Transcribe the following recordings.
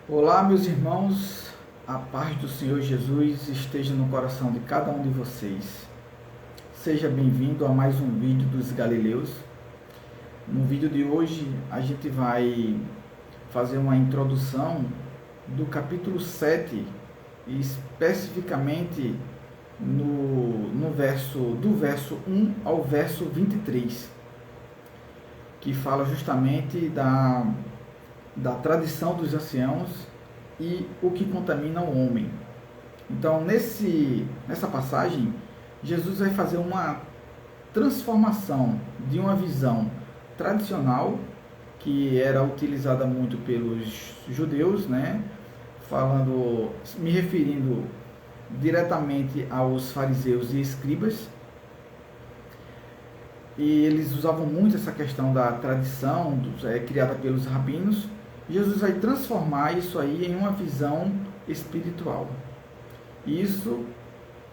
Olá, meus irmãos, a paz do Senhor Jesus esteja no coração de cada um de vocês. Seja bem-vindo a mais um vídeo dos Galileus. No vídeo de hoje, a gente vai fazer uma introdução do capítulo 7, e especificamente do verso 1 ao verso 23, que fala justamente da tradição dos anciãos e o que contamina o homem. Então, nessa passagem, Jesus vai fazer uma transformação de uma visão tradicional, que era utilizada muito pelos judeus, me referindo diretamente aos fariseus e escribas, e eles usavam muito essa questão da tradição criada pelos rabinos. Jesus vai transformar isso aí em uma visão espiritual. Isso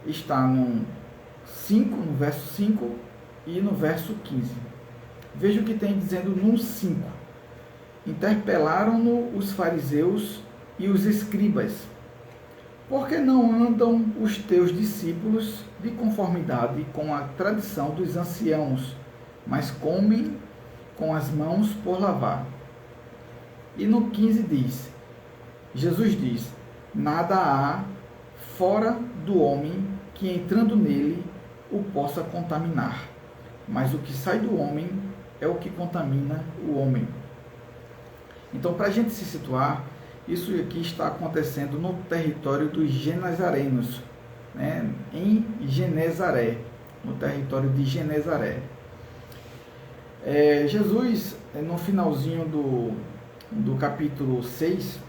está no verso 5 e no verso 15. Veja o que tem dizendo no 5. Interpelaram-no os fariseus e os escribas: por que não andam os teus discípulos de conformidade com a tradição dos anciãos, mas comem com as mãos por lavar? E no 15 Jesus diz: nada há fora do homem que, entrando nele, o possa contaminar, mas o que sai do homem é o que contamina o homem. Então, para a gente se situar, isso aqui está acontecendo no território dos genezarenos, em Genezaré, no território de Genezaré. Jesus, no finalzinho do capítulo 6,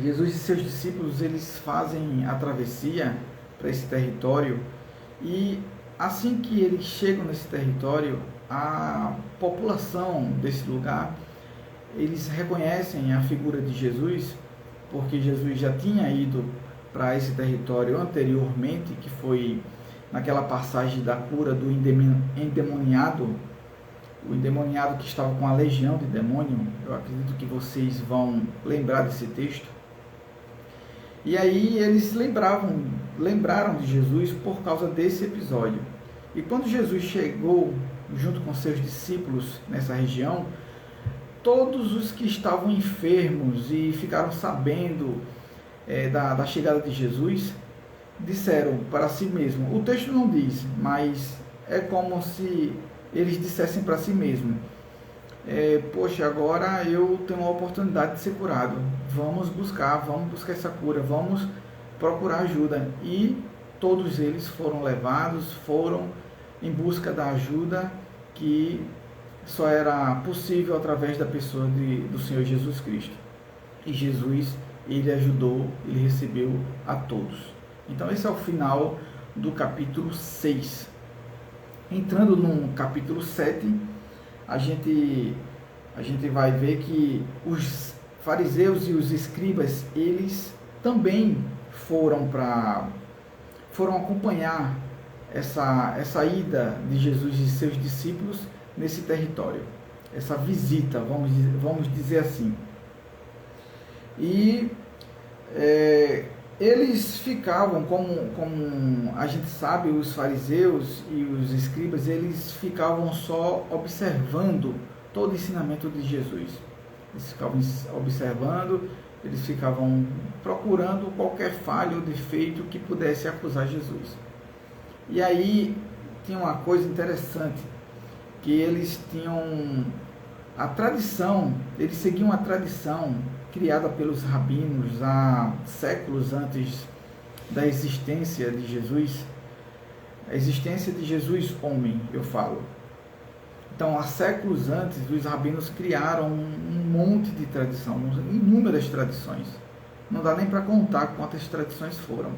Jesus e seus discípulos, eles fazem a travessia para esse território, e assim que eles chegam nesse território, a população desse lugar, eles reconhecem a figura de Jesus, porque Jesus já tinha ido para esse território anteriormente, que foi naquela passagem da cura do endemoniado, o endemoniado que estava com a legião de demônio. Eu acredito que vocês vão lembrar desse texto. E aí eles lembraram de Jesus por causa desse episódio. E quando Jesus chegou junto com seus discípulos nessa região, todos os que estavam enfermos e ficaram sabendo da chegada de Jesus, disseram para si mesmos, o texto não diz, mas é como se eles dissessem para si mesmos: poxa, agora eu tenho uma oportunidade de ser curado, vamos buscar essa cura, vamos procurar ajuda. E todos eles foram levados, foram em busca da ajuda que só era possível através da pessoa do Senhor Jesus Cristo. E Jesus, ele ajudou, ele recebeu a todos. Então esse é o final do capítulo 6. Entrando no capítulo 7, a gente vai ver que os fariseus e os escribas, eles também foram acompanhar essa ida de Jesus e seus discípulos nesse território, essa visita, vamos dizer assim. E eles ficavam, como a gente sabe, os fariseus e os escribas, eles ficavam só observando todo o ensinamento de Jesus. Eles ficavam observando, eles ficavam procurando qualquer falha ou defeito que pudesse acusar Jesus. E aí tinha uma coisa interessante, que eles tinham a tradição, eles seguiam a tradição criada pelos rabinos há séculos antes da existência de Jesus, a existência de Jesus homem, eu falo. Então, há séculos antes, os rabinos criaram um monte de tradição, inúmeras tradições. Não dá nem para contar quantas tradições foram.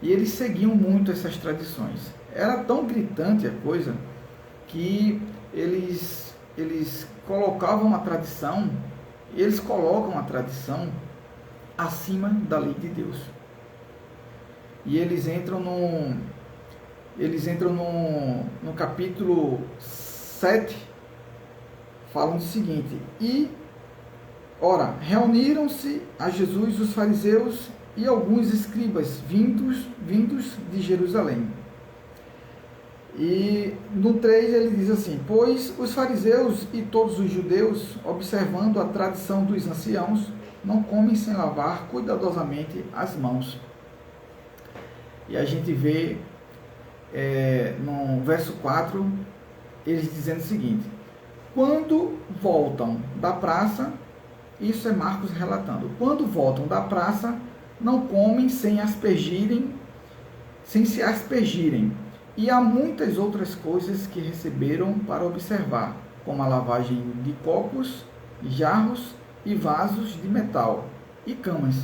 E eles seguiam muito essas tradições. Era tão gritante a coisa que eles colocavam a tradição, eles colocam a tradição acima da lei de Deus. E eles entram no capítulo 7, falam o seguinte: e Ora, reuniram-se a Jesus os fariseus e alguns escribas vindos de Jerusalém. E no 3 ele diz assim: pois os fariseus e todos os judeus, observando a tradição dos anciãos, não comem sem lavar cuidadosamente as mãos. E a gente vê no verso 4, eles dizendo o seguinte: quando voltam da praça, isso é Marcos relatando, quando voltam da praça, não comem sem se aspergirem. E há muitas outras coisas que receberam para observar, como a lavagem de copos, jarros e vasos de metal e camas.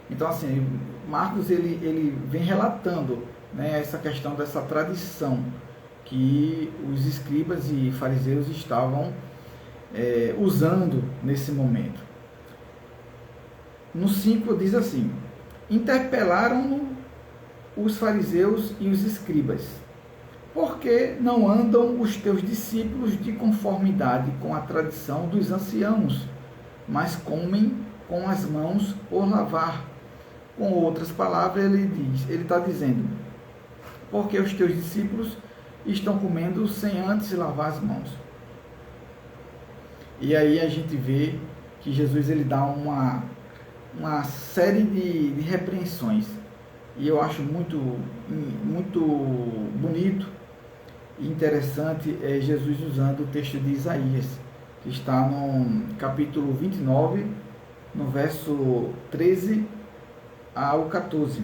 Então, assim, Marcos ele vem relatando, né, essa questão dessa tradição que os escribas e fariseus estavam usando nesse momento. No 5 diz assim: interpelaram-no os fariseus e os escribas: por que não andam os teus discípulos de conformidade com a tradição dos anciãos, mas comem com as mãos por lavar? Com outras palavras, ele está dizendo: porque os teus discípulos estão comendo sem antes lavar as mãos. E aí a gente vê que Jesus ele dá uma série de repreensões. E eu acho muito bonito e interessante Jesus usando o texto de Isaías, que está no capítulo 29, no verso 13 ao 14.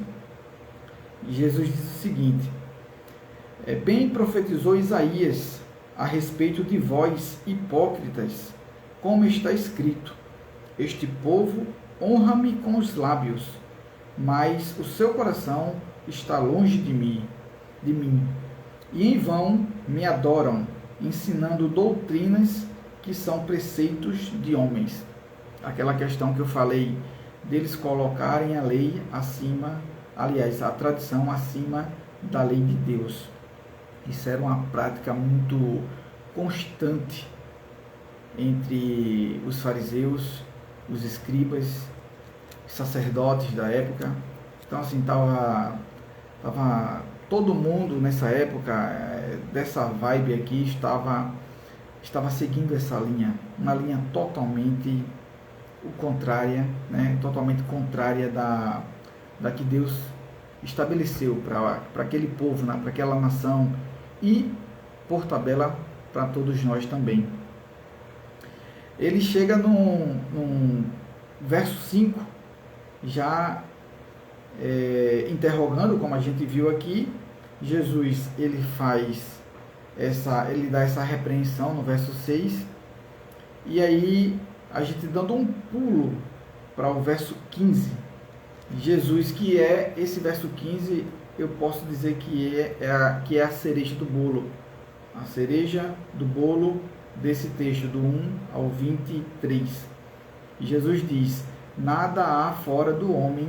Jesus diz o seguinte: bem profetizou Isaías a respeito de vós, hipócritas, como está escrito: este povo honra-me com os lábios, mas o seu coração está longe de mim, e em vão me adoram, ensinando doutrinas que são preceitos de homens. Aquela questão que eu falei, deles colocarem a lei acima, aliás, a tradição acima da lei de Deus. Isso era uma prática muito constante entre os fariseus, os escribas, sacerdotes da época. Então, assim, estava todo mundo nessa época, dessa vibe aqui, estava seguindo essa linha, uma linha totalmente contrária, né? Totalmente contrária da que Deus estabeleceu para aquele povo, né? Para aquela nação e, por tabela, para todos nós também. Ele chega no verso 5, já interrogando, como a gente viu aqui. Jesus ele dá essa repreensão no verso 6, e aí a gente dando um pulo para o verso 15, Jesus, que é esse verso 15, eu posso dizer que é a cereja do bolo, a cereja do bolo desse texto, do 1 ao 23. Jesus diz: nada há fora do homem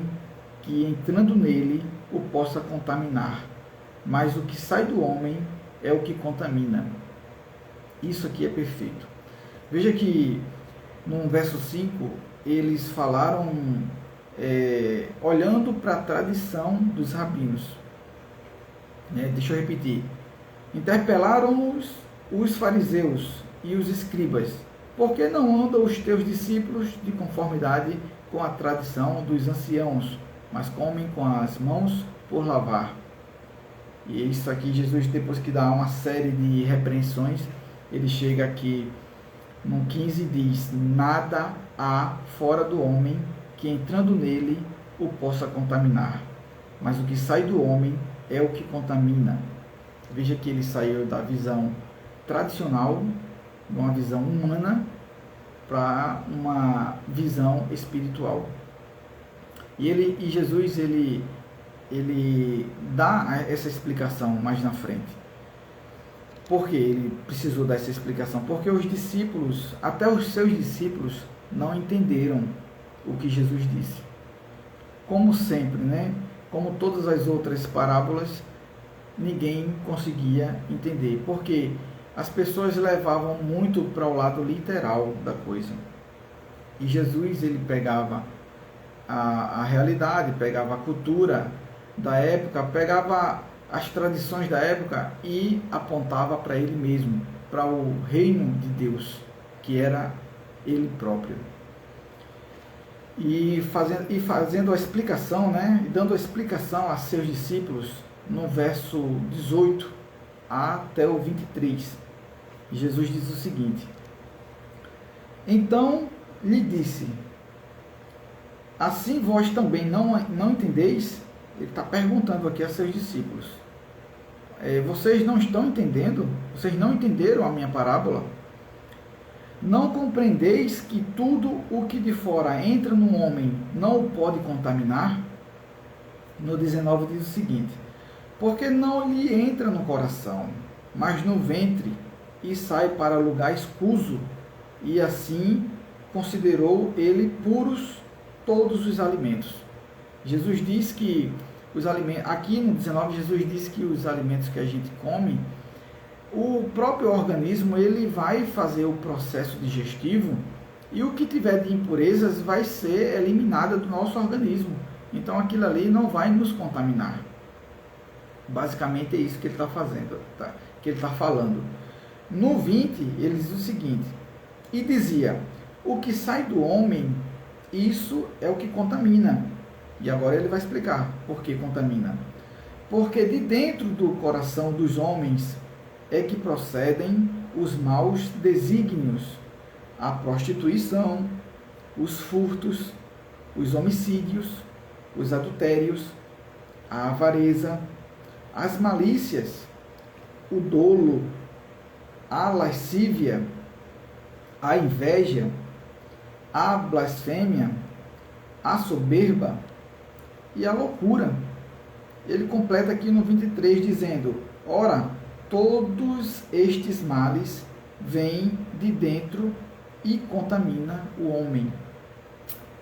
que, entrando nele, o possa contaminar, mas o que sai do homem é o que contamina. Isso aqui é perfeito. Veja que no verso 5 eles falaram olhando para a tradição dos rabinos. Deixa eu repetir: interpelaram-nos os fariseus e os escribas: por que não andam os teus discípulos de conformidade com a tradição dos anciãos, mas comem com as mãos por lavar? E isso aqui, Jesus, depois que dá uma série de repreensões, ele chega aqui no 15 e diz: nada há fora do homem que, entrando nele, o possa contaminar, mas o que sai do homem é o que contamina. Veja que ele saiu da visão tradicional, de uma visão humana, para uma visão espiritual. E Jesus ele dá essa explicação mais na frente. Por que ele precisou dar essa explicação? Porque os discípulos, até os seus discípulos, não entenderam o que Jesus disse. Como sempre, né? Como todas as outras parábolas, ninguém conseguia entender. Porque as pessoas levavam muito para o lado literal da coisa. E Jesus, ele pegava a realidade, pegava a cultura da época, pegava as tradições da época e apontava para ele mesmo, para o reino de Deus, que era ele próprio. E fazendo a explicação, né, e dando a explicação a seus discípulos no verso 18 até o 23. Jesus diz o seguinte: então lhe disse, assim vós também não entendeis? Ele está perguntando aqui a seus discípulos. Vocês não estão entendendo? Vocês não entenderam a minha parábola? Não compreendeis que tudo o que de fora entra no homem não o pode contaminar? No 19 diz o seguinte: porque não lhe entra no coração, mas no ventre, e sai para lugar escuso, e assim considerou ele puros todos os alimentos. Jesus diz que os alimentos, aqui no 19, Jesus diz que os alimentos que a gente come, o próprio organismo ele vai fazer o processo digestivo e o que tiver de impurezas vai ser eliminado do nosso organismo. Então aquilo ali não vai nos contaminar. Basicamente é isso que ele está fazendo, tá? Que ele está falando. No 20, ele diz o seguinte: e dizia, o que sai do homem, isso é o que contamina. E agora ele vai explicar por que contamina. Porque de dentro do coração dos homens é que procedem os maus desígnios, a prostituição, os furtos, os homicídios, os adultérios, a avareza, as malícias, o dolo, a lascívia, a inveja, a blasfêmia, a soberba e a loucura. Ele completa aqui no 23 dizendo: ora, todos estes males vêm de dentro e contamina o homem.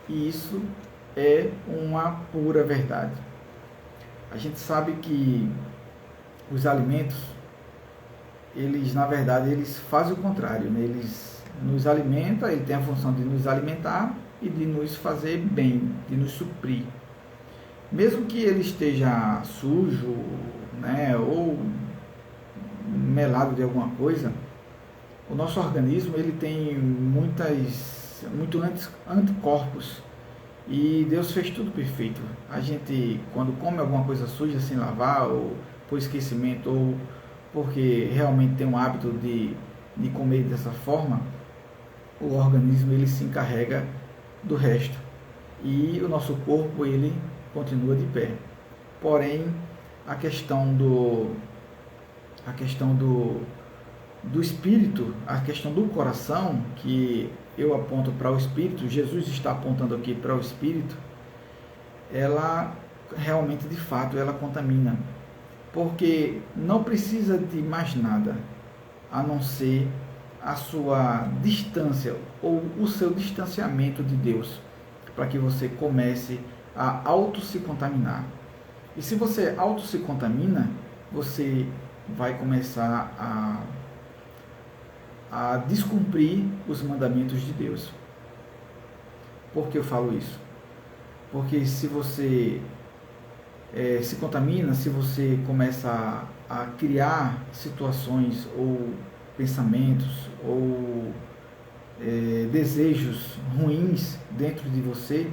E isso é uma pura verdade. A gente sabe que os alimentos, eles na verdade eles fazem o contrário, né? Eles nos alimentam, ele tem a função de nos alimentar e de nos fazer bem, de nos suprir. Mesmo que ele esteja sujo, né, ou melado de alguma coisa, o nosso organismo ele tem muitos anticorpos e Deus fez tudo perfeito. A gente, quando come alguma coisa suja sem lavar, ou por esquecimento, ou porque realmente tem um hábito de comer dessa forma, o organismo ele se encarrega do resto e o nosso corpo ele continua de pé. Porém, a questão do espírito, a questão do coração, que eu aponto para o espírito, Jesus está apontando aqui para o espírito, ela realmente, de fato, ela contamina, porque não precisa de mais nada a não ser a sua distância ou o seu distanciamento de Deus, para que você comece a se contaminar. E se você se contamina, você vai começar a descumprir os mandamentos de Deus. Por que eu falo isso? Porque se você se contamina, se você começa a criar situações ou pensamentos ou desejos ruins dentro de você,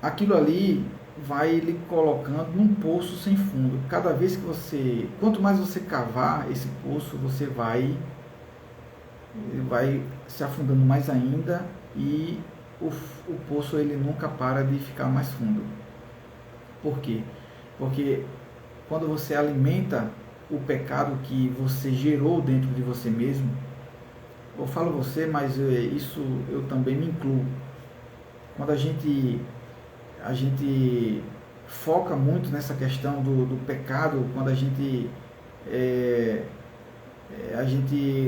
aquilo ali vai lhe colocando num poço sem fundo. Cada vez que quanto mais você cavar esse poço, você vai se afundando mais ainda e o poço ele nunca para de ficar mais fundo. Por quê? Porque quando você alimenta o pecado que você gerou dentro de você mesmo, eu falo você, mas isso eu também me incluo. Quando a gente foca muito nessa questão do pecado, quando a gente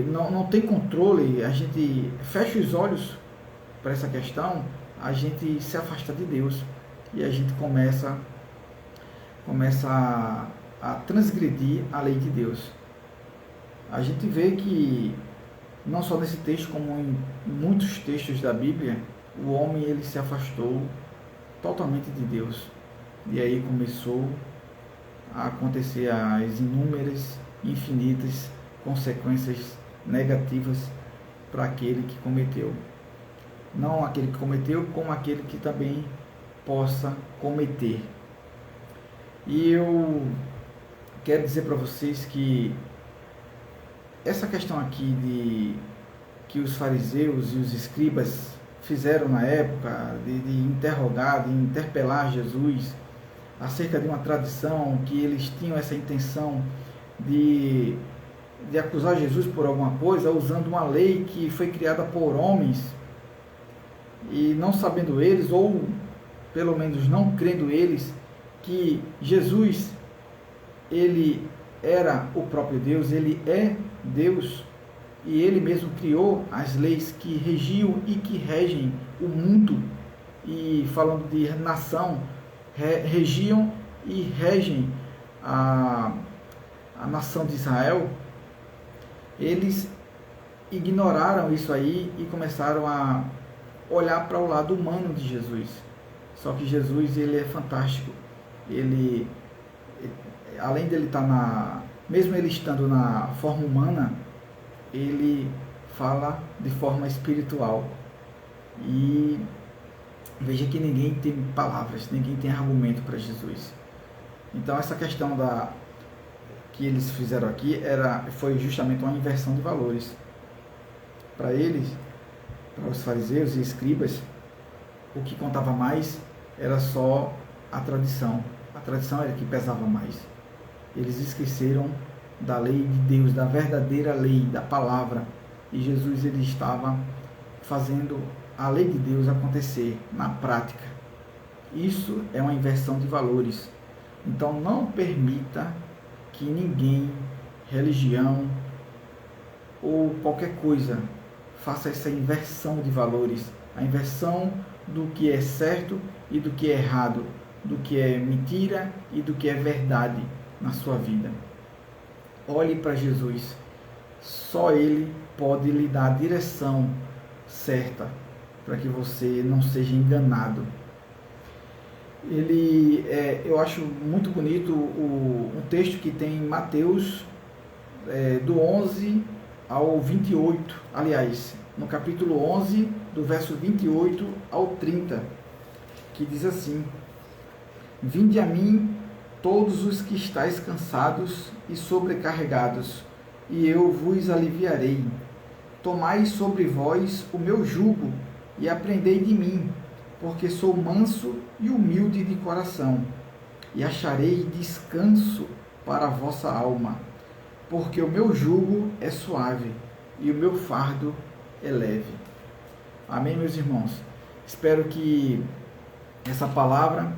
não tem controle, a gente fecha os olhos para essa questão, a gente se afasta de Deus e a gente começa a transgredir a lei de Deus. A gente vê que não só nesse texto, como em muitos textos da Bíblia, o homem ele se afastou totalmente de Deus. E aí começou a acontecer as inúmeras, infinitas consequências negativas para aquele que cometeu. Não aquele que cometeu, como aquele que também possa cometer. E eu quero dizer para vocês que essa questão aqui de que os fariseus e os escribas fizeram na época de interrogar, de interpelar Jesus acerca de uma tradição, que eles tinham essa intenção de acusar Jesus por alguma coisa, usando uma lei que foi criada por homens, e não sabendo eles, ou pelo menos não crendo eles, que Jesus, ele era o próprio Deus, ele é Deus, e ele mesmo criou as leis que regiam e que regem o mundo. E falando de nação, regiam e regem a nação de Israel. Eles ignoraram isso aí e começaram a olhar para o lado humano de Jesus. Só que Jesus, ele é fantástico. Ele, além dele estar mesmo ele estando na forma humana, ele fala de forma espiritual. E veja que ninguém tem palavras, ninguém tem argumento para Jesus. Então essa questão que eles fizeram aqui foi justamente uma inversão de valores. Para eles, para os fariseus e escribas, o que contava mais era só a tradição. A tradição era que pesava mais. Eles esqueceram da lei de Deus, da verdadeira lei, da palavra. E Jesus, ele estava fazendo a lei de Deus acontecer na prática. Isso é uma inversão de valores. Então não permita que ninguém, religião ou qualquer coisa faça essa inversão de valores, a inversão do que é certo e do que é errado, do que é mentira e do que é verdade na sua vida. Olhe para Jesus, só Ele pode lhe dar a direção certa para que você não seja enganado. Eu acho muito bonito um texto que tem em Mateus do 11 ao 28, aliás, no capítulo 11, do verso 28 ao 30, que diz assim: Vinde a mim todos os que estáis cansados e sobrecarregados, e eu vos aliviarei. Tomai sobre vós o meu jugo e aprendei de mim, porque sou manso e humilde de coração, e acharei descanso para a vossa alma, porque o meu jugo é suave e o meu fardo é leve. Amém, meus irmãos? Espero que essa palavra,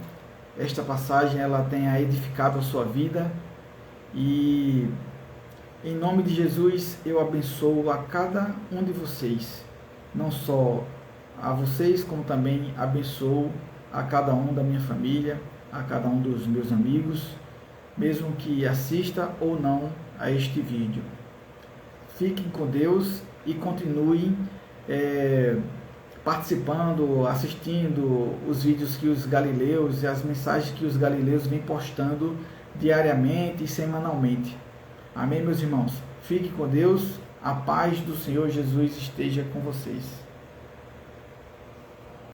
esta passagem, ela tenha edificado a sua vida, e em nome de Jesus eu abençoo a cada um de vocês, não só a vocês, como também abençoo a cada um da minha família, a cada um dos meus amigos, mesmo que assista ou não a este vídeo. Fiquem com Deus e continuem participando, assistindo os vídeos que os galileus e as mensagens que os galileus vêm postando diariamente e semanalmente. Amém, meus irmãos? Fiquem com Deus, a paz do Senhor Jesus esteja com vocês.